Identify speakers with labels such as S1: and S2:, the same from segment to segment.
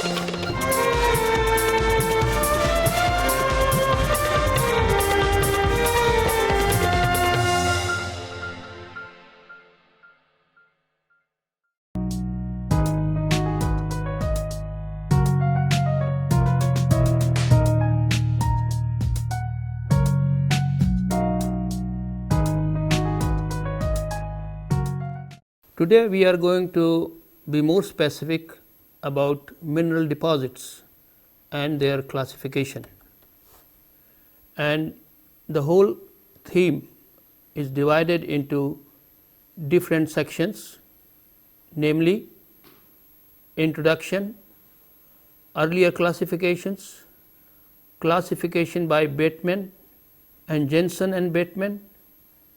S1: Today we are going to be more specific about mineral deposits and their classification, and the whole theme is divided into different sections, namely introduction, earlier classifications, classification by Bateman and Jensen and Bateman,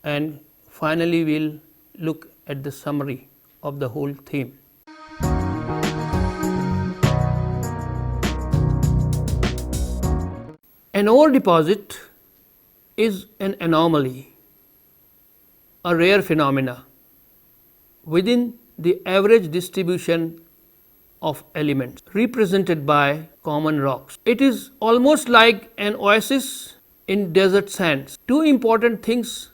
S1: and finally we will look at the summary of the whole theme. An ore deposit is an anomaly, a rare phenomena within the average distribution of elements represented by common rocks. It is almost like an oasis in desert sands. Two important things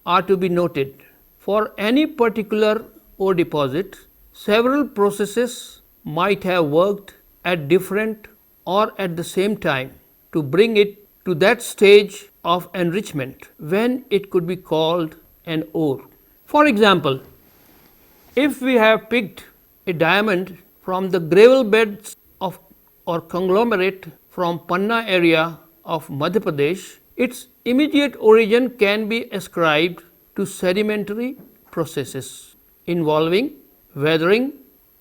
S1: are to be noted. For any particular ore deposit, several processes might have worked at different or at the same time to bring it to that stage of enrichment when it could be called an ore. For example, if we have picked a diamond from the gravel beds of or conglomerate from Panna area of Madhya Pradesh, its immediate origin can be ascribed to sedimentary processes involving weathering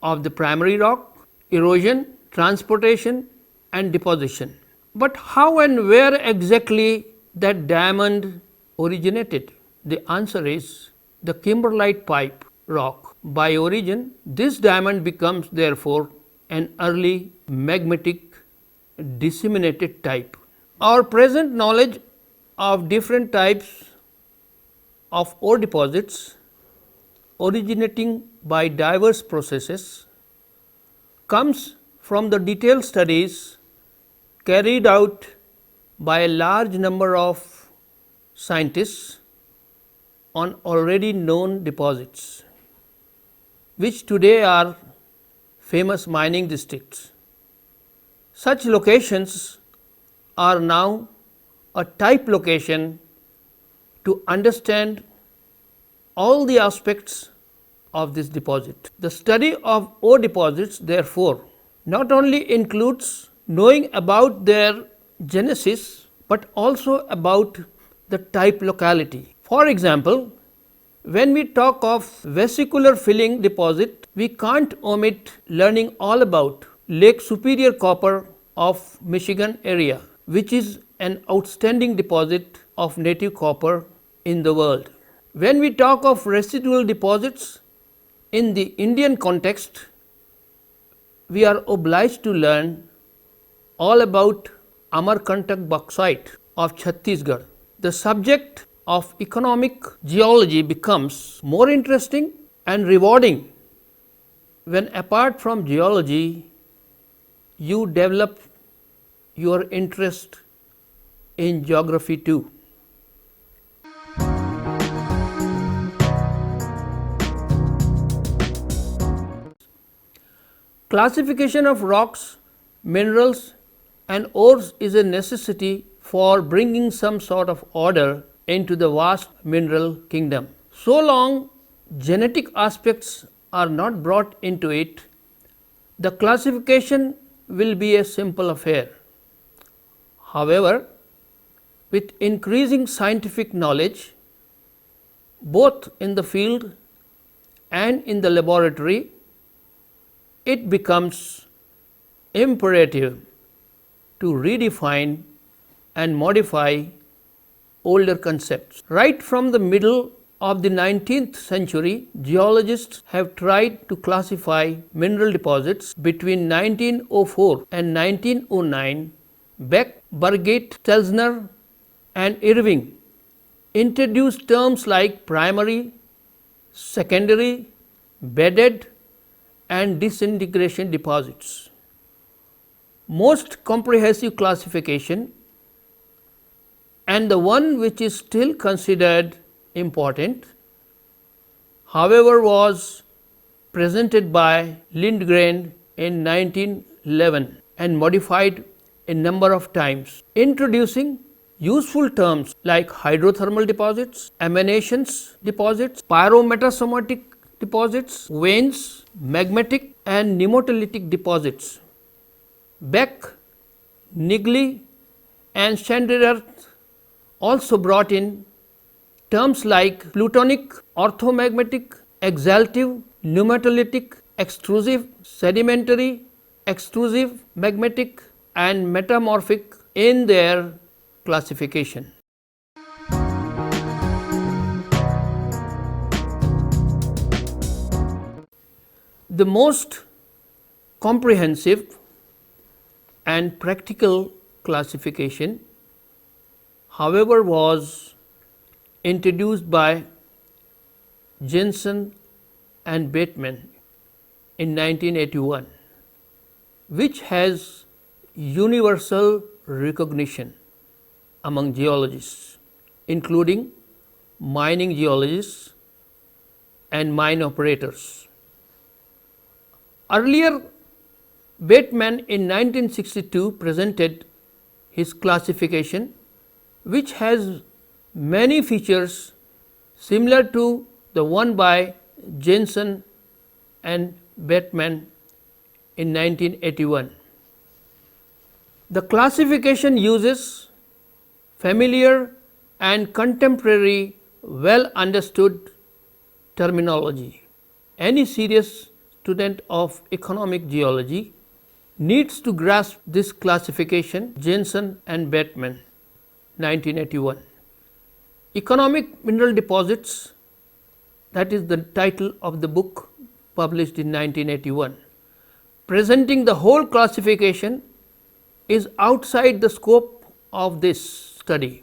S1: of the primary rock, erosion, transportation and deposition. But how and where exactly that diamond originated? The answer is the kimberlite pipe rock. By origin, this diamond becomes therefore an early magmatic disseminated type. Our present knowledge of different types of ore deposits originating by diverse processes comes from the detailed studies carried out by a large number of scientists on already known deposits, which today are famous mining districts. Such locations are now a type location to understand all the aspects of this deposit. The study of ore deposits, therefore, not only includes knowing about their genesis, but also about the type locality. For example, when we talk of vesicular filling deposit, we can't omit learning all about Lake Superior copper of Michigan area, which is an outstanding deposit of native copper in the world. When we talk of residual deposits in the Indian context, we are obliged to learn all about Amarkantak bauxite of Chhattisgarh. The subject of economic geology becomes more interesting and rewarding when, apart from geology, you develop your interest in geography too. Classification of rocks, minerals and ores is a necessity for bringing some sort of order into the vast mineral kingdom. So long genetic aspects are not brought into it, the classification will be a simple affair. However, with increasing scientific knowledge, both in the field and in the laboratory, it becomes imperative to redefine and modify older concepts. Right from the middle of the 19th century, geologists have tried to classify mineral deposits. Between 1904 and 1909, Beck, Burgett, Stelzner and Irving introduced terms like primary, secondary, bedded and disintegration deposits. most comprehensive classification and the one which is still considered important, however, was presented by Lindgren in 1911 and modified a number of times, introducing useful terms like hydrothermal deposits, emanations deposits, pyrometasomatic deposits, veins, magmatic and pneumatolytic deposits. Beck, Niggli and Chandler also brought in terms like plutonic, orthomagmatic, exaltive, pneumatolytic, extrusive, sedimentary, extrusive, magmatic and metamorphic in their classification. The most comprehensive and practical classification, however, was introduced by Jensen and Bateman in 1981, which has universal recognition among geologists, including mining geologists and mine operators. Earlier, Bateman in 1962 presented his classification, which has many features similar to the one by Jensen and Bateman in 1981. The classification uses familiar and contemporary well understood terminology. Any serious student of economic geology needs to grasp this classification, Jensen and Bateman, 1981. Economic mineral deposits, that is the title of the book published in 1981. Presenting the whole classification is outside the scope of this study,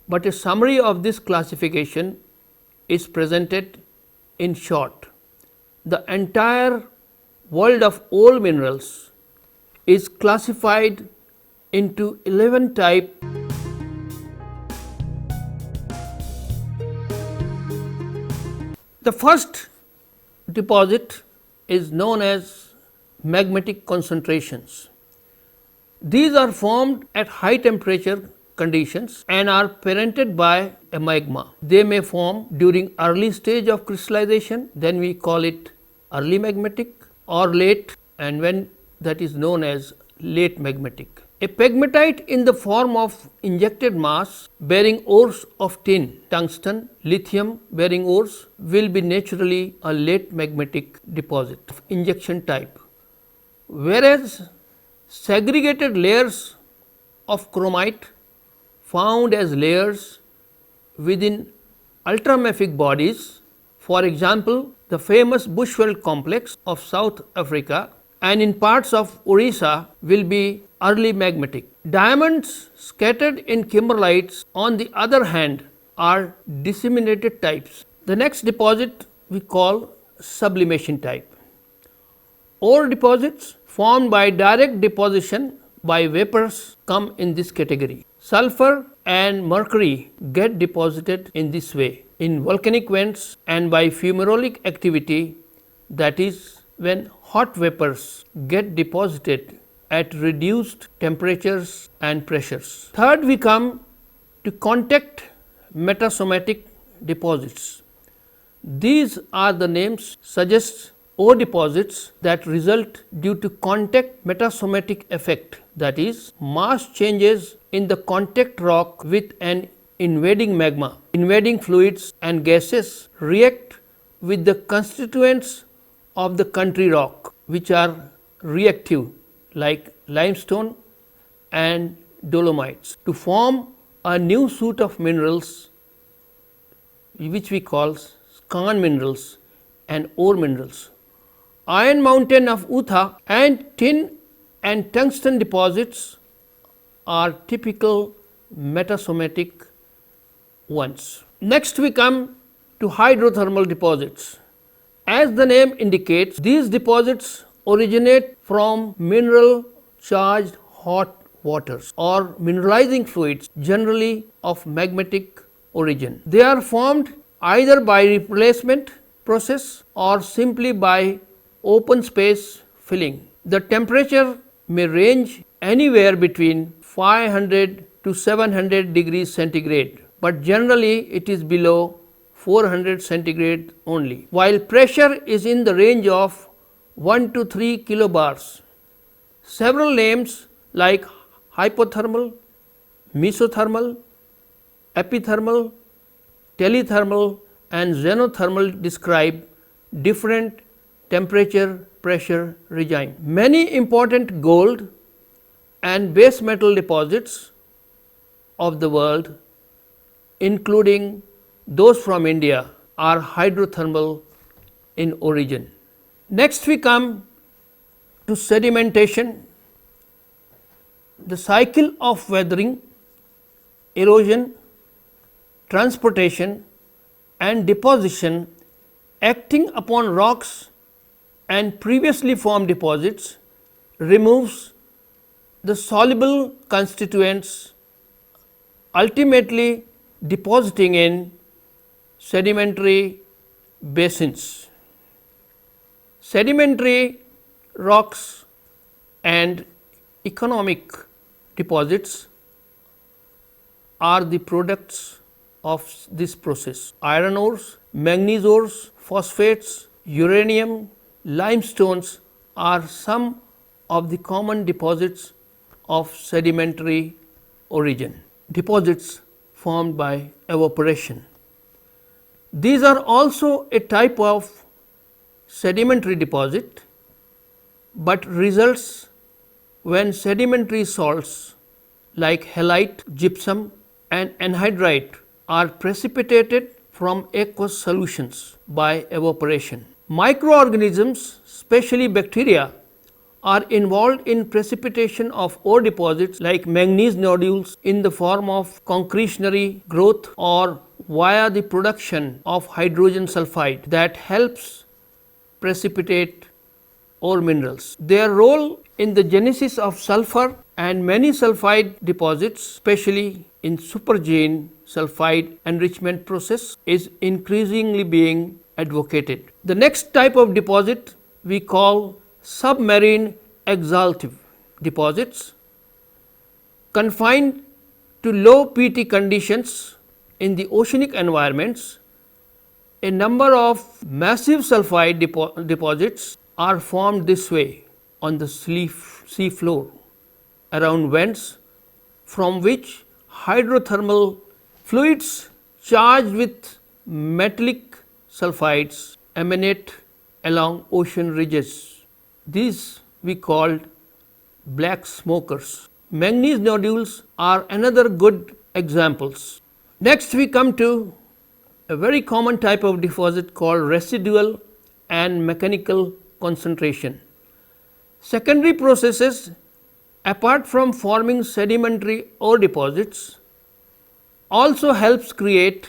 S1: but a summary of this classification is presented in short. The entire world of all minerals is classified into 11 types. The first deposit is known as magmatic concentrations. These are formed at high temperature conditions and are parented by a magma. They may form during early stage of crystallization, then we call it early magmatic, or late, and when that is known as late magmatic. A pegmatite in the form of injected mass bearing ores of tin, tungsten, lithium bearing ores will be naturally a late magmatic deposit of injection type, whereas segregated layers of chromite found as layers within ultramafic bodies, for example, the famous Bushveld complex of South Africa and in parts of Orissa will be early magmatic. Diamonds scattered in kimberlites, on the other hand, are disseminated types. The next deposit we call sublimation type. Ore deposits formed by direct deposition by vapors come in this category. Sulfur and mercury get deposited in this way in volcanic vents and by fumarolic activity, that is when hot vapors get deposited at reduced temperatures and pressures. Third, we come to contact metasomatic deposits. These are the names suggest ore deposits that result due to contact metasomatic effect, that is mass changes in the contact rock with an invading magma. Invading fluids and gases react with the constituents of the country rock, which are reactive like limestone and dolomites, to form a new suite of minerals which we call skarn minerals and ore minerals. Iron mountain of Utah and tin and tungsten deposits are typical metasomatic ones. Next we come to hydrothermal deposits. As the name indicates, these deposits originate from mineral charged hot waters or mineralizing fluids, generally of magmatic origin. They are formed either by replacement process or simply by open space filling. The temperature may range anywhere between 500 to 700 degrees centigrade, but generally it is below 400 centigrade only, while pressure is in the range of 1 to 3 kilobars. Several names like hypothermal, mesothermal, epithermal, telethermal and xenothermal describe different temperature pressure regime. Many important gold and base metal deposits of the world, including those from India, are hydrothermal in origin. Next we come to sedimentation. The cycle of weathering, erosion, transportation and deposition acting upon rocks and previously formed deposits removes the soluble constituents, ultimately depositing in sedimentary basins. Sedimentary rocks and economic deposits are the products of this process. Iron ores, manganese ores, phosphates, uranium, limestones are some of the common deposits of sedimentary origin, deposits formed by evaporation. These are also a type of sedimentary deposit, but results when sedimentary salts like halite, gypsum and anhydrite are precipitated from aqueous solutions by evaporation. Microorganisms, especially bacteria, are involved in precipitation of ore deposits like manganese nodules in the form of concretionary growth or via the production of hydrogen sulfide that helps precipitate ore minerals. Their role in the genesis of sulfur and many sulfide deposits, especially in supergene sulfide enrichment process, is increasingly being advocated. The next type of deposit we call submarine exaltive deposits, confined to low PT conditions in the oceanic environments. A number of massive sulfide deposits are formed this way on the sea floor around vents, from which hydrothermal fluids charged with metallic sulfides emanate along ocean ridges. These we called black smokers. Manganese nodules are another good examples. Next we come to a very common type of deposit called residual and mechanical concentration. Secondary processes, apart from forming sedimentary ore deposits, also helps create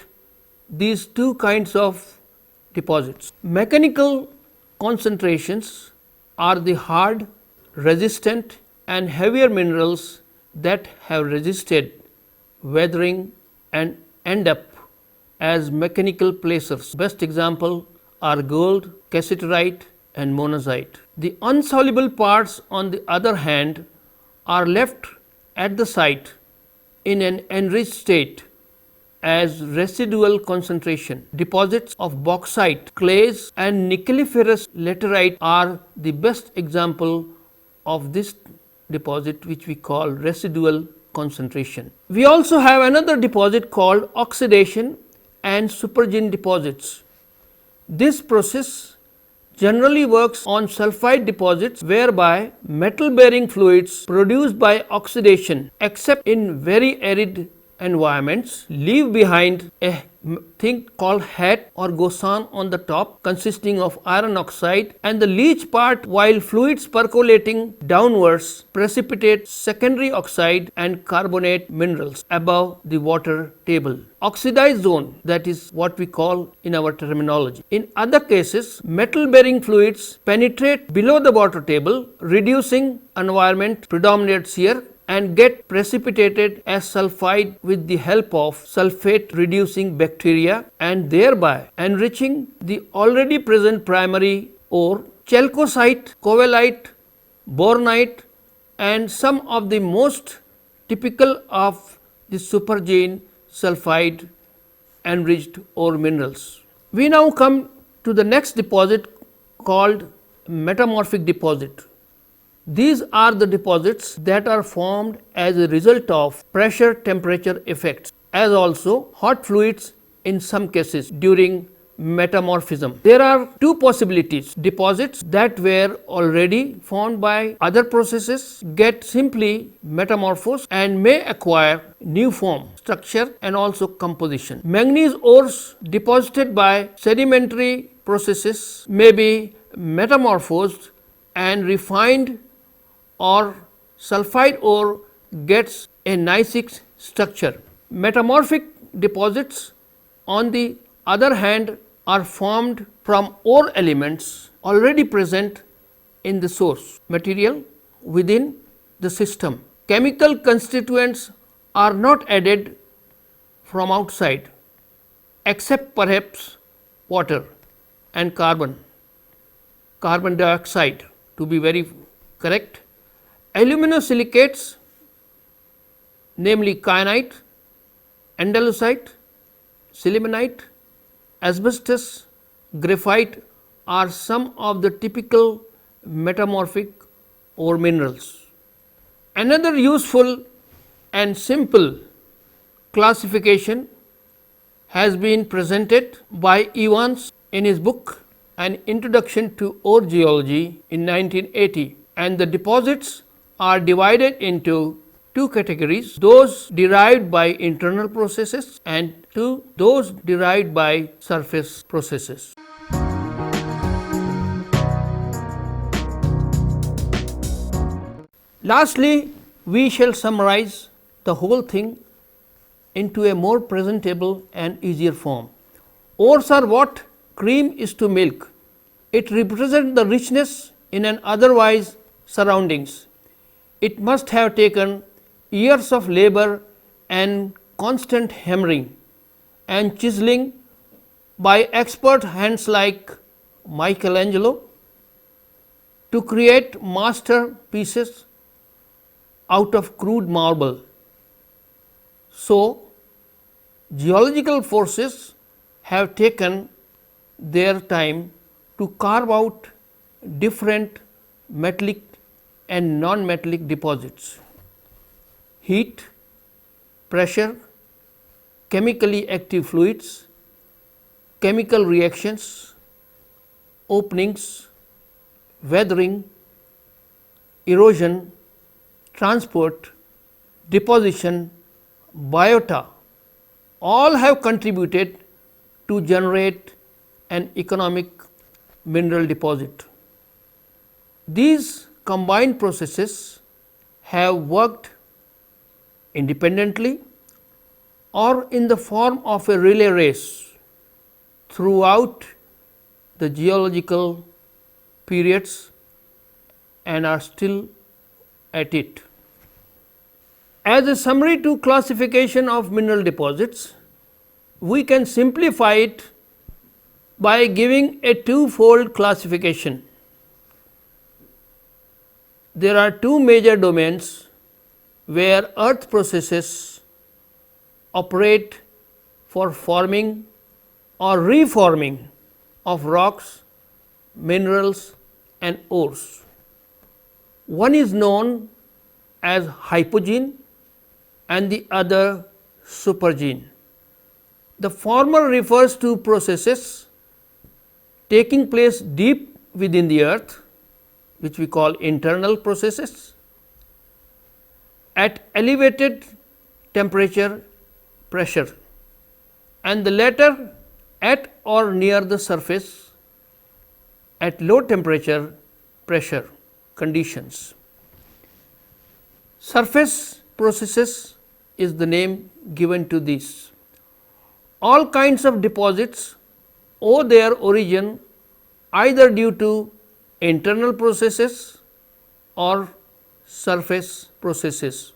S1: these two kinds of deposits. Mechanical concentrations are the hard, resistant and heavier minerals that have resisted weathering and end up as mechanical placers. Best example are gold, cassiterite and monazite. The unsoluble parts, on the other hand, are left at the site in an enriched state as residual concentration. Deposits of bauxite, clays and nickeliferous laterite are the best example of this deposit, which we call residual concentration. We also have another deposit called oxidation and supergene deposits. This process generally works on sulfide deposits whereby metal bearing fluids produced by oxidation, except in very arid environments leave behind a thing called hat or gossan on the top, consisting of iron oxide, and the leach part, while fluids percolating downwards precipitate secondary oxide and carbonate minerals above the water table. Oxidized zone, that is what we call in our terminology. In other cases, metal bearing fluids penetrate below the water table, reducing environment predominates here and get precipitated as sulfide with the help of sulfate reducing bacteria and thereby enriching the already present primary ore. Chalcocite, covellite, bornite, and some of the most typical of the supergene sulfide enriched ore minerals. We now come to the next deposit called metamorphic deposit. These are the deposits that are formed as a result of pressure temperature effects, as also hot fluids in some cases during metamorphism. There are two possibilities: deposits that were already formed by other processes get simply metamorphosed and may acquire new form, structure and also composition. Manganese ores deposited by sedimentary processes may be metamorphosed and refined, or sulfide ore gets a gneissic structure. Metamorphic deposits, on the other hand, are formed from ore elements already present in the source material within the system. Chemical constituents are not added from outside, except perhaps water and carbon dioxide, to be very correct. Aluminosilicates, namely kyanite, andalusite, sillimanite, asbestos, graphite are some of the typical metamorphic ore minerals. Another useful and simple classification has been presented by Evans in his book An Introduction to Ore Geology in 1980, and the deposits are divided into two categories: those derived by internal processes and those derived by surface processes. Lastly, we shall summarize the whole thing into a more presentable and easier form. Ores are what cream is to milk. It represents the richness in an otherwise surroundings. It must have taken years of labor and constant hammering and chiseling by expert hands like Michelangelo to create masterpieces out of crude marble. So, geological forces have taken their time to carve out different metallic and non-metallic deposits. Heat, pressure, chemically active fluids, chemical reactions, openings, weathering, erosion, transport, deposition, biota, all have contributed to generate an economic mineral deposit. These combined processes have worked independently or in the form of a relay race throughout the geological periods and are still at it. As a summary to classification of mineral deposits, we can simplify it by giving a twofold classification. There are two major domains where earth processes operate for forming or reforming of rocks, minerals and ores. One is known as hypogene and the other supergene. The former refers to processes taking place deep within the earth, which we call internal processes, at elevated temperature pressure, and the latter at or near the surface at low temperature pressure conditions. Surface processes is the name given to these. All kinds of deposits owe their origin either due to internal processes or surface processes.